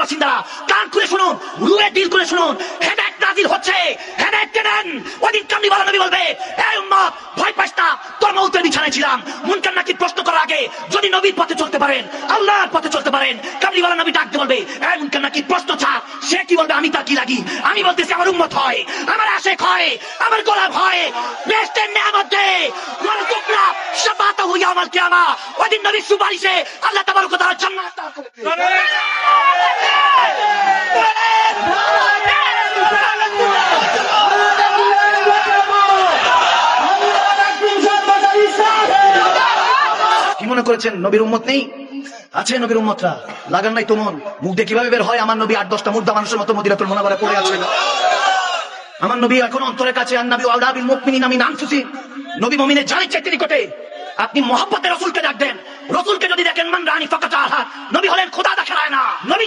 বাসিন্দারা কান খুলে শুনুন, রুয়ে দিল করে শুনুন, হেদায়েত নাজিল হচ্ছে, হেদায়েত দেন। ওদিন কামলি ওয়ালা নবী বলবে, এই উম্মত ভয় পাস না, তোর মউতের বিছানায় ছিলাম। মুনকার নাকির প্রশ্ন করার আগে যদি নবীর পথে চলতে পারেন, আল্লাহর পথে চলতে পারেন, কামলি ওয়ালা নবী ডাকতে বলবে, এই মুনকার নাকির প্রশ্ন ছাড়। সে কি বলবে? আমি তার কি লাগি? আমি বলতেছি আমার উম্মত হয়, আমার আশেক হয়, আমার গোলাম হয়, বেহেশতের নেয়ামত দে, ওয়ারযুকনা শাফাআতাহু ইয়াওমাল কিয়ামা। ওদিন নবীর সুপারিশে আল্লাহ তাবারক ওয়া তাআলা জান্নাত দান করবেন। কি মনে করেছেন নবীর উম্মত নেই? আছে নবীর উম্মতরা, লাগান নাই তোমন। মুখ দিয়ে কিভাবে বের হয়? আমার নবী 8-10টা মুর্দা মানুষের মতো মদিনাতুল মুনাওয়ারায় পড়ে আছেন। আমার নবী এখন অন্তরের কাছে, আন-নবী আওলা বিল মুমিনিনা মিন আনফুসিহিম। নবী মুমিনের জানের চাইতে নিকটে। আপনি মহব্বতে রাসূলকে ডাক দেন। রাসূলকে যদি দেখেন মান রানি ফাকাত আহা, নবী হলেন খোদা দেখায় না। নবী